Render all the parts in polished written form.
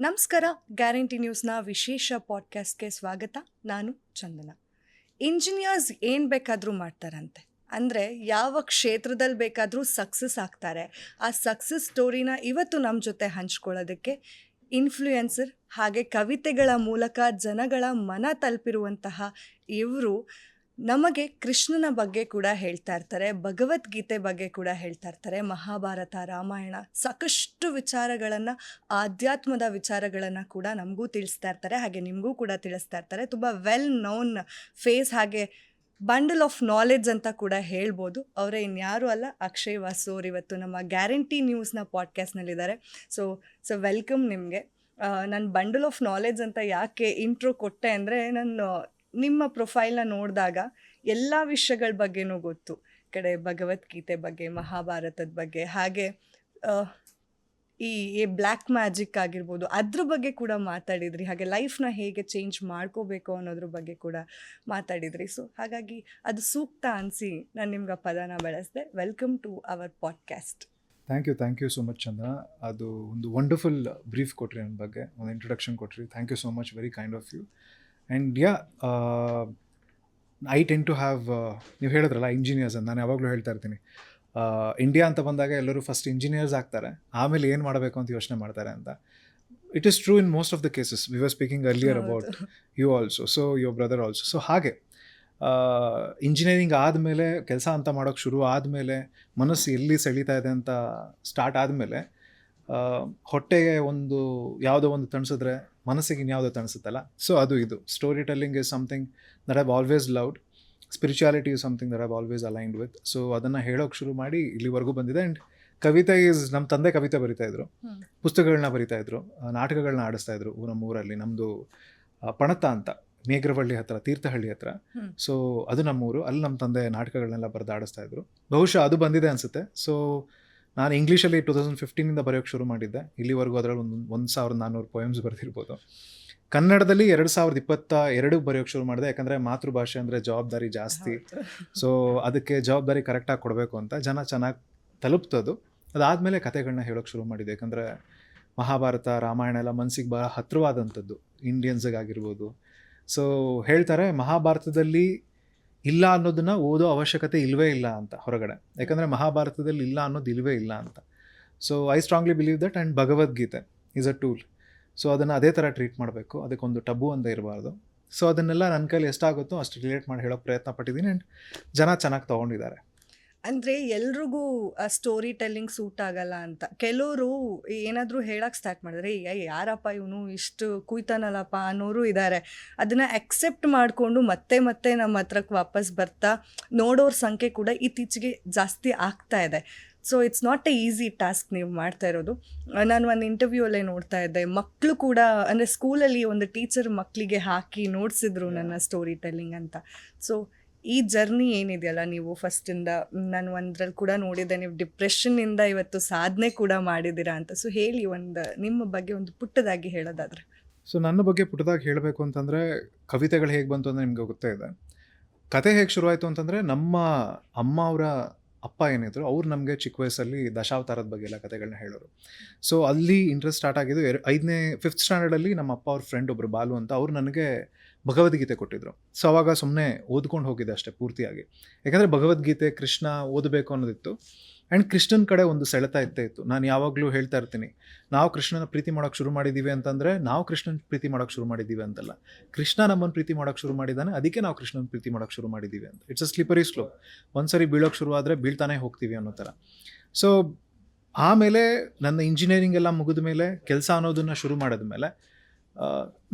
ನಮಸ್ಕಾರ. ಗ್ಯಾರಂಟಿ ನ್ಯೂಸ್ನ ವಿಶೇಷ ಪಾಡ್ಕಾಸ್ಟ್ಗೆ ಸ್ವಾಗತ. ನಾನು ಚಂದನ. ಇಂಜಿನಿಯರ್ಸ್ ಏನು ಬೇಕಾದರೂ ಮಾಡ್ತಾರಂತೆ, ಅಂದರೆ ಯಾವ ಕ್ಷೇತ್ರದಲ್ಲಿ ಬೇಕಾದರೂ ಸಕ್ಸಸ್ ಆಗ್ತಾರೆ. ಆ ಸಕ್ಸಸ್ ಸ್ಟೋರಿನ ಇವತ್ತು ನಮ್ಮ ಜೊತೆ ಹಂಚ್ಕೊಳ್ಳೋದಕ್ಕೆ ಇನ್ಫ್ಲೂಯೆನ್ಸರ್ ಹಾಗೆ ಕವಿತೆಗಳ ಮೂಲಕ ಜನಗಳ ಮನ ತಲುಪಿರುವಂತಹ ಇವರು ನಮಗೆ ಕೃಷ್ಣನ ಬಗ್ಗೆ ಕೂಡ ಹೇಳ್ತಾ ಇರ್ತಾರೆ, ಭಗವದ್ಗೀತೆ ಬಗ್ಗೆ ಕೂಡ ಹೇಳ್ತಾ ಇರ್ತಾರೆ, ಮಹಾಭಾರತ, ರಾಮಾಯಣ, ಸಾಕಷ್ಟು ವಿಚಾರಗಳನ್ನು, ಆಧ್ಯಾತ್ಮದ ವಿಚಾರಗಳನ್ನು ಕೂಡ ನಮಗೂ ತಿಳಿಸ್ತಾ ಇರ್ತಾರೆ, ಹಾಗೆ ನಿಮಗೂ ಕೂಡ ತಿಳಿಸ್ತಾ ಇರ್ತಾರೆ. ತುಂಬ ವೆಲ್ ನೋನ್ ಫೇಸ್, ಹಾಗೆ ಬಂಡಲ್ ಆಫ್ ನಾಲೆಡ್ಜ್ ಅಂತ ಕೂಡ ಹೇಳ್ಬೋದು. ಅವರೇ ಇನ್ಯಾರೂ ಅಲ್ಲ, ಅಕ್ಷಯ್ ವಾಸು ಅವ್ರು ಇವತ್ತು ನಮ್ಮ ಗ್ಯಾರಂಟಿ ನ್ಯೂಸ್ನ ಪಾಡ್ಕಾಸ್ಟ್ನಲ್ಲಿದ್ದಾರೆ. ಸೊ ವೆಲ್ಕಮ್ ನಿಮಗೆ. ನಾನು ಬಂಡಲ್ ಆಫ್ ನಾಲೆಡ್ಜ್ ಅಂತ ಯಾಕೆ ಇಂಟ್ರೋ ಕೊಟ್ಟೆ ಅಂದರೆ, ನಾನು ನಿಮ್ಮ ಪ್ರೊಫೈಲ್ನ ನೋಡಿದಾಗ ಎಲ್ಲ ವಿಷಯಗಳ ಬಗ್ಗೆನೂ ಗೊತ್ತು. ಕಡೆ ಭಗವದ್ಗೀತೆ ಬಗ್ಗೆ, ಮಹಾಭಾರತದ ಬಗ್ಗೆ, ಹಾಗೆ ಈ ಬ್ಲ್ಯಾಕ್ ಮ್ಯಾಜಿಕ್ ಆಗಿರ್ಬೋದು ಅದ್ರ ಬಗ್ಗೆ ಕೂಡ ಮಾತಾಡಿದ್ರಿ, ಹಾಗೆ ಲೈಫ್ನ ಹೇಗೆ ಚೇಂಜ್ ಮಾಡ್ಕೋಬೇಕು ಅನ್ನೋದ್ರ ಬಗ್ಗೆ ಕೂಡ ಮಾತಾಡಿದ್ರಿ. ಸೊ ಹಾಗಾಗಿ ಅದು ಸೂಕ್ತ ಅನಿಸಿ ನಾನು ನಿಮ್ಗೆ ಆ ಪದನ ಬಳಸಿದೆ. Welcome to our podcast. Thank you so much Chandra. ಅದು ಒಂದು ವಂಡರ್ಫುಲ್ ಬ್ರೀಫ್ ಕೊಟ್ರಿ, ನನ್ನ ಬಗ್ಗೆ ಒಂದು ಇಂಟ್ರೊಡಕ್ಷನ್ ಕೊಟ್ರಿ. Thank you so much, very kind of you. And I tend to have, ನೀವು ಹೇಳಿದ್ರಲ್ಲ ಇಂಜಿನಿಯರ್ಸ್ ಅಂತ, ನಾನು ಯಾವಾಗಲೂ ಹೇಳ್ತಾ ಇರ್ತೀನಿ, ಇಂಡಿಯಾ ಅಂತ ಬಂದಾಗ ಎಲ್ಲರೂ ಫಸ್ಟ್ ಇಂಜಿನಿಯರ್ಸ್ ಆಗ್ತಾರೆ, ಆಮೇಲೆ ಏನು ಮಾಡಬೇಕು ಅಂತ ಯೋಚನೆ ಮಾಡ್ತಾರೆ ಅಂತ. It is true in most of the cases. We were speaking earlier about you also, so your brother also. So ಹಾಗೆ ಇಂಜಿನಿಯರಿಂಗ್ ಆದಮೇಲೆ, ಕೆಲಸ ಅಂತ ಮಾಡೋಕ್ಕೆ ಶುರು ಆದಮೇಲೆ, ಮನಸ್ಸು ಎಲ್ಲಿ ಸೆಳೀತಾ ಇದೆ ಅಂತ ಸ್ಟಾರ್ಟ್ ಆದಮೇಲೆ, ಹೊಟ್ಟೆಗೆ ಒಂದು ಯಾವುದೋ ಒಂದು ತಣಿಸಿದ್ರೆ ಮನಸ್ಸಿಗೆ ಇನ್ಯಾವುದೋ ತಣಿಸುತ್ತಲ್ಲ. ಸೊ ಅದು ಇದು story telling is something that I've always loved. Spirituality is something that I've always aligned with. So ಅದನ್ನು ಹೇಳೋಕ್ಕೆ ಶುರು ಮಾಡಿ ಇಲ್ಲಿವರೆಗೂ ಬಂದಿದೆ. ಆ್ಯಂಡ್ ಕವಿತೆ ಈಸ್, ನಮ್ಮ ತಂದೆ ಕವಿತೆ ಬರಿತಾಯಿದ್ರು, ಪುಸ್ತಕಗಳನ್ನ ಬರಿತಾಯಿದ್ರು, ನಾಟಕಗಳನ್ನ ಆಡಿಸ್ತಾಯಿದ್ರು ನಮ್ಮ ಊರಲ್ಲಿ. ನಮ್ಮದು ಪಣತ ಅಂತ, ಮೇಘರವಳ್ಳಿ ಹತ್ರ, ತೀರ್ಥಹಳ್ಳಿ ಹತ್ರ. ಸೊ ಅದು ನಮ್ಮೂರು. ಅಲ್ಲಿ ನಮ್ಮ ತಂದೆ ನಾಟಕಗಳನ್ನೆಲ್ಲ ಬರೆದು ಆಡಿಸ್ತಾಯಿದ್ರು. ಬಹುಶಃ ಅದು ಬಂದಿದೆ ಅನಿಸುತ್ತೆ. ಸೊ ನಾನು ಇಂಗ್ಲೀಷಲ್ಲಿ 2015 ಬರೆಯೋಕ್ಕೆ ಶುರು ಮಾಡಿದ್ದೆ. ಇಲ್ಲಿವರೆಗೂ ಅದರಲ್ಲಿ 1400 ಪೊಯಮ್ಸ್ ಬರೆದಿರ್ಬೋದು. ಕನ್ನಡದಲ್ಲಿ 2022 ಬರೆಯೋಕ್ಕೆ ಶುರು ಮಾಡಿದೆ, ಯಾಕಂದರೆ ಮಾತೃಭಾಷೆ ಅಂದರೆ ಜವಾಬ್ದಾರಿ ಜಾಸ್ತಿ. ಸೊ ಅದಕ್ಕೆ ಜವಾಬ್ದಾರಿ ಕರೆಕ್ಟಾಗಿ ಕೊಡಬೇಕು ಅಂತ ಜನ ಚೆನ್ನಾಗಿ ತಲುಪ್ತದು. ಅದಾದಮೇಲೆ ಕತೆಗಳನ್ನ ಹೇಳೋಕ್ಕೆ ಶುರು ಮಾಡಿದೆ, ಯಾಕಂದರೆ ಮಹಾಭಾರತ, ರಾಮಾಯಣ ಎಲ್ಲ ಮನಸ್ಸಿಗೆ ಭಾಳ ಹತ್ತಿರವಾದಂಥದ್ದು ಇಂಡಿಯನ್ಸಿಗಾಗಿರ್ಬೋದು. ಸೊ ಹೇಳ್ತಾರೆ, ಮಹಾಭಾರತದಲ್ಲಿ ಇಲ್ಲ ಅನ್ನೋದನ್ನು ಓದೋ ಅವಶ್ಯಕತೆ ಇಲ್ಲವೇ ಇಲ್ಲ ಅಂತ ಹೊರಗಡೆ, ಯಾಕಂದರೆ ಮಹಾಭಾರತದಲ್ಲಿ ಇಲ್ಲ ಅನ್ನೋದು ಇಲ್ಲವೇ ಇಲ್ಲ ಅಂತ. So I strongly believe that. And Bhagavadgita is a tool. So ಅದನ್ನು ಅದೇ ಥರ ಟ್ರೀಟ್ ಮಾಡಬೇಕು, ಅದಕ್ಕೊಂದು ಟಬು ಅಂತ ಇರಬಾರ್ದು. ಸೊ ಅದನ್ನೆಲ್ಲ ನನ್ನ ಕೈಲಿ ಎಷ್ಟಾಗುತ್ತೋ ಅಷ್ಟು ರಿಲೇಟ್ ಮಾಡಿ ಹೇಳೋಕ್ಕೆ ಪ್ರಯತ್ನ ಪಟ್ಟಿದ್ದೀನಿ. ಆ್ಯಂಡ್ ಜನ ಚೆನ್ನಾಗಿ ತೊಗೊಂಡಿದ್ದಾರೆ. ಅಂದರೆ ಎಲ್ರಿಗೂ ಆ ಸ್ಟೋರಿ ಟೆಲ್ಲಿಂಗ್ ಸೂಟ್ ಆಗಲ್ಲ ಅಂತ. ಕೆಲವರು ಏನಾದರೂ ಹೇಳಕ್ಕೆ ಸ್ಟಾರ್ಟ್ ಮಾಡಿದ್ರೆ, ಯಾರಪ್ಪ ಇವನು ಇಷ್ಟು ಕುಯ್ತಾನಲ್ಲಪ್ಪ ಅನ್ನೋರು ಇದ್ದಾರೆ. ಅದನ್ನು ಅಕ್ಸೆಪ್ಟ್ ಮಾಡಿಕೊಂಡು ಮತ್ತೆ ನಮ್ಮ ಹತ್ರಕ್ಕೆ ವಾಪಸ್ ಬರ್ತಾ ನೋಡೋರ ಸಂಖ್ಯೆ ಕೂಡ ಇತ್ತೀಚೆಗೆ ಜಾಸ್ತಿ ಆಗ್ತಾ ಇದೆ. So it's not A easy task ನೀವು ಮಾಡ್ತಾ ಇರೋದು. ನಾನು ಒಂದು ಇಂಟರ್ವ್ಯೂಲ್ಲೇ ನೋಡ್ತಾ ಇದ್ದೆ, ಮಕ್ಕಳು ಕೂಡ, ಅಂದರೆ ಸ್ಕೂಲಲ್ಲಿ ಒಂದು ಟೀಚರ್ ಮಕ್ಕಳಿಗೆ ಹಾಕಿ ನೋಡಿಸಿದ್ರು ನನ್ನ ಸ್ಟೋರಿ ಟೆಲ್ಲಿಂಗ್ ಅಂತ. ಸೊ ಈ ಜರ್ನಿ ಏನಿದೆಯಲ್ಲ, ನೀವು ಫಸ್ಟಿಂದ, ನಾನು ಒಂದ್ರಲ್ಲಿ ಕೂಡ ನೋಡಿದ್ದೆ, ನೀವು ಡಿಪ್ರೆಷನ್ನಿಂದ ಇವತ್ತು ಸಾಧನೆ ಕೂಡ ಮಾಡಿದ್ದೀರಾ ಅಂತ. ಸೊ ಹೇಳಿ, ನಿಮ್ಮ ಬಗ್ಗೆ ಒಂದು ಪುಟ್ಟದಾಗಿ ಹೇಳೋದಾದರೆ. ಸೊ ನನ್ನ ಬಗ್ಗೆ ಪುಟ್ಟದಾಗಿ ಹೇಳಬೇಕು ಅಂತಂದರೆ, ಕವಿತೆಗಳು ಹೇಗೆ ಬಂತು ಅಂದರೆ ನಿಮಗೆ ಗೊತ್ತೇ ಇದೆ. ಕತೆ ಹೇಗೆ ಶುರುವಾಯಿತು ಅಂತಂದರೆ, ನಮ್ಮ ಅಮ್ಮ ಅವರ ಅಪ್ಪ ಏನಿದ್ರು ಅವ್ರು ನಮಗೆ ಚಿಕ್ಕ ವಯಸ್ಸಲ್ಲಿ ದಶಾವತಾರದ ಬಗ್ಗೆ ಎಲ್ಲ ಕತೆಗಳನ್ನ ಹೇಳೋರು. ಸೊ ಅಲ್ಲಿ ಇಂಟ್ರೆಸ್ಟ್ ಸ್ಟಾರ್ಟ್ ಆಗಿದ್ದು 5th ಸ್ಟ್ಯಾಂಡರ್ಡಲ್ಲಿ ನಮ್ಮ ಅಪ್ಪ ಅವ್ರ ಫ್ರೆಂಡ್ ಒಬ್ಬರು ಬಾಲು ಅಂತ, ಅವ್ರು ನನಗೆ ಭಗವದ್ಗೀತೆ ಕೊಟ್ಟಿದ್ರು. ಸೊ ಅವಾಗ ಸುಮ್ಮನೆ ಓದ್ಕೊಂಡು ಹೋಗಿದ್ದೆ ಅಷ್ಟೇ ಪೂರ್ತಿಯಾಗಿ, ಯಾಕಂದರೆ ಭಗವದ್ಗೀತೆ ಕೃಷ್ಣ ಓದಬೇಕು ಅನ್ನೋದಿತ್ತು. ಆ್ಯಂಡ್ ಕೃಷ್ಣನ ಕಡೆ ಒಂದು ಸೆಳೆತ ಇತ್ತು. ನಾನು ಯಾವಾಗಲೂ ಹೇಳ್ತಾ ಇರ್ತೀನಿ, ನಾವು ಕೃಷ್ಣನ ಪ್ರೀತಿ ಮಾಡೋಕ್ಕೆ ಶುರು ಮಾಡಿದ್ದೀವಿ ಅಂತಂದರೆ ನಾವು ಕೃಷ್ಣನ ಪ್ರೀತಿ ಮಾಡೋಕ್ಕೆ ಶುರು ಮಾಡಿದ್ದೀವಿ ಅಂತಲ್ಲ, ಕೃಷ್ಣ ನಮ್ಮನ್ನು ಪ್ರೀತಿ ಮಾಡೋಕ್ಕೆ ಶುರು ಮಾಡಿದ್ದಾನೆ, ಅದಕ್ಕೆ ನಾವು ಕೃಷ್ಣನ ಪ್ರೀತಿ ಮಾಡೋಕ್ಕೆ ಶುರು ಮಾಡಿದ್ದೀವಿ ಅಂತ. It's a slippery slope. ಒಂದ್ಸರಿ ಬೀಳೋಕ್ಕೆ ಶುರು ಆದರೆ ಬೀಳ್ತಾನೆ ಹೋಗ್ತೀವಿ ಅನ್ನೋ ಥರ. ಸೊ ಆಮೇಲೆ ನನ್ನ ಇಂಜಿನಿಯರಿಂಗ್ ಎಲ್ಲ ಮುಗಿದ ಮೇಲೆ, ಕೆಲಸ ಅನ್ನೋದನ್ನು ಶುರು ಮಾಡಿದ ಮೇಲೆ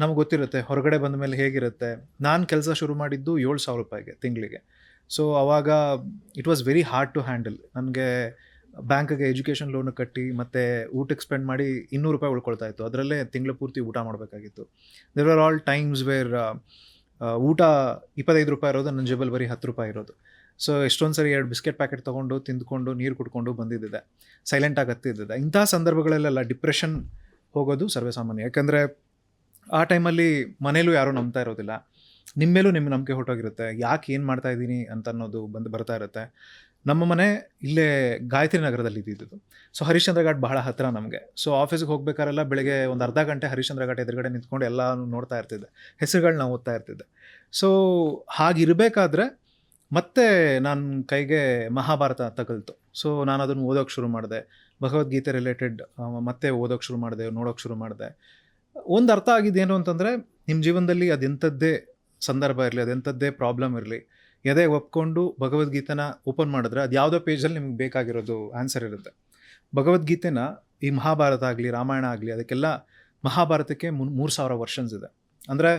ನಮಗೆ ಗೊತ್ತಿರುತ್ತೆ ಹೊರಗಡೆ ಬಂದ ಮೇಲೆ ಹೇಗಿರುತ್ತೆ. ನಾನು ಕೆಲಸ ಶುರು ಮಾಡಿದ್ದು 7,000 ರೂಪಾಯಿಗೆ ತಿಂಗಳಿಗೆ. ಸೊ ಆವಾಗ it was very hard to handle. ನನಗೆ ಬ್ಯಾಂಕಿಗೆ ಎಜುಕೇಷನ್ ಲೋನ್ ಕಟ್ಟಿ ಮತ್ತು ಊಟಕ್ಕೆ ಸ್ಪೆಂಡ್ ಮಾಡಿ 200 ರೂಪಾಯಿ ಉಳ್ಕೊಳ್ತಾ ಇತ್ತು. ಅದರಲ್ಲೇ ತಿಂಗಳ ಪೂರ್ತಿ ಊಟ ಮಾಡಬೇಕಾಗಿತ್ತು. There are all times where ಊಟ 25 ರೂಪಾಯಿ ಇರೋದು, ನನ್ನ ಜೇಬಲ್ ಬರೀ 10 ರೂಪಾಯಿ ಇರೋದು. ಸೊ ಎಷ್ಟೊಂದು ಸರಿ 2 ಬಿಸ್ಕೆಟ್ ಪ್ಯಾಕೆಟ್ ತೊಗೊಂಡು ತಿಂದ್ಕೊಂಡು ನೀರು ಕುಡ್ಕೊಂಡು ಬಂದಿದ್ದೆ, ಸೈಲೆಂಟಾಗಿ ಹತ್ತಿದ್ದೆ. ಇಂಥ ಸಂದರ್ಭಗಳಲ್ಲೆಲ್ಲ ಡಿಪ್ರೆಷನ್ ಹೋಗೋದು ಸರ್ವೇಸಾಮಾನ್ಯ. ಯಾಕಂದರೆ ಆ ಟೈಮಲ್ಲಿ ಮನೇಲೂ ಯಾರೂ ನಂಬ್ತಾ ಇರೋದಿಲ್ಲ, ನಿಮ್ಮ ಮೇಲೂ ನಿಮ್ಮ ನಂಬಿಕೆ ಹೊರಟೋಗಿರುತ್ತೆ. ಯಾಕೆ ಏನು ಮಾಡ್ತಾಯಿದ್ದೀನಿ ಅಂತ ಅನ್ನೋದು ಬರ್ತಾ ಇರುತ್ತೆ. ನಮ್ಮ ಮನೆ ಇಲ್ಲೇ ಗಾಯತ್ರಿ ನಗರದಲ್ಲಿ ಇದ್ದಿದ್ದು. ಸೊ ಹರಿಶ್ಚಂದ್ರ ಘಾಟ್ ಬಹಳ ಹತ್ತಿರ ನಮಗೆ. ಸೊ ಆಫೀಸಿಗೆ ಹೋಗ್ಬೇಕಾರೆಲ್ಲ ಬೆಳಗ್ಗೆ ಒಂದು ಅರ್ಧ ಗಂಟೆ ಹರಿಶ್ಚಂದ್ರ ಘಾಟ್ ಎದುರುಗಡೆ ನಿಂತ್ಕೊಂಡು ಎಲ್ಲನೂ ನೋಡ್ತಾ ಇರ್ತಿದ್ದೆ, ಹೆಸರುಗಳನ್ನ ಓದ್ತಾ ಇರ್ತಿದ್ದೆ. ಸೊ ಹಾಗಿರಬೇಕಾದ್ರೆ ಮತ್ತೆ ನನ್ನ ಕೈಗೆ ಮಹಾಭಾರತ ತಗಲ್ತು. ಸೊ ನಾನು ಅದನ್ನು ಓದೋಕ್ಕೆ ಶುರು ಮಾಡಿದೆ, ಭಗವದ್ಗೀತೆ ರಿಲೇಟೆಡ್ ಮತ್ತೆ ಓದೋಕ್ಕೆ ಶುರು ಮಾಡಿದೆ, ನೋಡೋಕ್ಕೆ ಶುರು ಮಾಡಿದೆ. ಒಂದು ಅರ್ಥ ಆಗಿದ್ದೇನು ಅಂತಂದರೆ, ನಿಮ್ಮ ಜೀವನದಲ್ಲಿ ಅದೆಂಥದ್ದೇ ಸಂದರ್ಭ ಇರಲಿ, ಅದೆಂಥದ್ದೇ ಪ್ರಾಬ್ಲಮ್ ಇರಲಿ, ಎದೆ ಒಪ್ಕೊಂಡು ಭಗವದ್ಗೀತೆನ ಓಪನ್ ಮಾಡಿದ್ರೆ ಅದು ಯಾವುದೋ ಪೇಜಲ್ಲಿ ನಿಮ್ಗೆ ಬೇಕಾಗಿರೋದು ಆನ್ಸರ್ ಇರುತ್ತೆ. ಭಗವದ್ಗೀತೆನ ಈ ಮಹಾಭಾರತ ಆಗಲಿ, ರಾಮಾಯಣ ಆಗಲಿ, ಅದಕ್ಕೆಲ್ಲ ಮಹಾಭಾರತಕ್ಕೆ 3000 ವರ್ಷನ್ಸ್ ಇದೆ. ಅಂದರೆ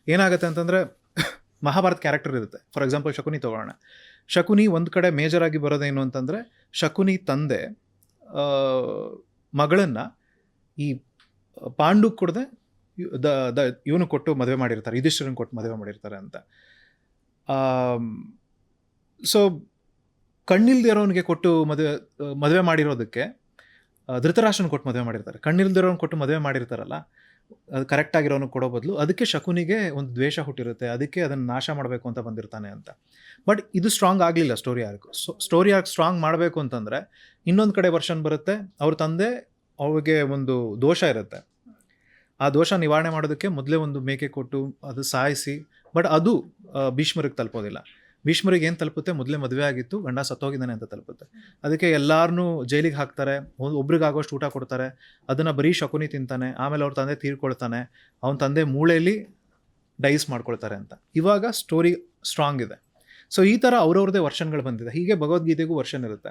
ಏನಾಗುತ್ತೆ ಅಂತಂದರೆ, ಮಹಾಭಾರತ ಕ್ಯಾರೆಕ್ಟರ್ ಇರುತ್ತೆ. ಫಾರ್ ಎಕ್ಸಾಂಪಲ್ ಶಕುನಿ ತೊಗೊಳ್ಳೋಣ. ಶಕುನಿ ಒಂದು ಕಡೆ ಮೇಜರಾಗಿ ಬರೋದೇನು ಅಂತಂದರೆ, ಶಕುನಿ ತಂದೆ ಮಗಳನ್ನು ಈ ಪಾಂಡು ಕೊಡದೆ ಇವನು ಕೊಟ್ಟು ಮದುವೆ ಮಾಡಿರ್ತಾರೆ, ಯುಧಿಷ್ಠಿರನ್ ಕೊಟ್ಟು ಮದುವೆ ಮಾಡಿರ್ತಾರೆ ಅಂತ. ಸೊ ಕಣ್ಣಿಲ್ದಿರೋನಿಗೆ ಕೊಟ್ಟು ಮದುವೆ ಮಾಡಿರೋದಕ್ಕೆ ಧೃತರಾಷ್ಟ್ರನ ಕೊಟ್ಟು ಮದುವೆ ಮಾಡಿರ್ತಾರೆ. ಕಣ್ಣಿಲ್ದಿರೋನ್ ಕೊಟ್ಟು ಮದುವೆ ಮಾಡಿರ್ತಾರಲ್ಲ, ಅದು ಕರೆಕ್ಟಾಗಿರೋನು ಕೊಡೋ ಬದಲು ಅದಕ್ಕೆ ಶಕುನಿಗೆ ಒಂದು ದ್ವೇಷ ಹುಟ್ಟಿರುತ್ತೆ, ಅದಕ್ಕೆ ಅದನ್ನು ನಾಶ ಮಾಡಬೇಕು ಅಂತ ಬಂದಿರ್ತಾನೆ ಅಂತ. ಬಟ್ ಇದು ಸ್ಟ್ರಾಂಗ್ ಆಗಲಿಲ್ಲ story arc. Story arc strong ಮಾಡಬೇಕು ಅಂತಂದರೆ ಇನ್ನೊಂದು ಕಡೆ ವರ್ಷನ್ ಬರುತ್ತೆ, ಅವ್ರ ತಂದೆ ಅವ್ರಿಗೆ ಒಂದು ದೋಷ ಇರುತ್ತೆ, ಆ ದೋಷ ನಿವಾರಣೆ ಮಾಡೋದಕ್ಕೆ ಮೊದಲೇ ಒಂದು ಮೇಕೆ ಕೊಟ್ಟು ಅದು ಸಾಯಿಸಿ, ಬಟ್ ಅದು ಭೀಷ್ಮರಿಗೆ ತಲುಪೋದಿಲ್ಲ. ಭೀಷ್ಮರಿಗೆ ಏನು ತಲುಪುತ್ತೆ, ಮೊದಲೇ ಮದುವೆ ಆಗಿತ್ತು, ಗಂಡ ಸತ್ತೋಗಿದ್ದಾನೆ ಅಂತ ತಲುಪುತ್ತೆ. ಅದಕ್ಕೆ ಎಲ್ಲರನ್ನೂ ಜೈಲಿಗೆ ಹಾಕ್ತಾರೆ, ಒಬ್ರಿಗಾಗೋಷ್ಟು ಊಟ ಕೊಡ್ತಾರೆ, ಅದನ್ನು ಬರೀ ಶಕುನಿ ತಿಂತಾನೆ. ಆಮೇಲೆ ಅವ್ರ ತಂದೆ ತೀರ್ಕೊಳ್ತಾನೆ, ಅವನ ತಂದೆ ಮೂಳೆಯಲ್ಲಿ ಡೈಸ್ ಮಾಡ್ಕೊಳ್ತಾರೆ ಅಂತ. ಇವಾಗ ಸ್ಟೋರಿ ಸ್ಟ್ರಾಂಗ್ ಇದೆ. ಸೊ ಈ ಥರ ಅವ್ರವ್ರದ್ದೇ ವರ್ಷನ್ಗಳು ಬಂದಿದೆ. ಹೀಗೆ ಭಗವದ್ಗೀತೆಗೂ ವರ್ಷನ್ ಇರುತ್ತೆ.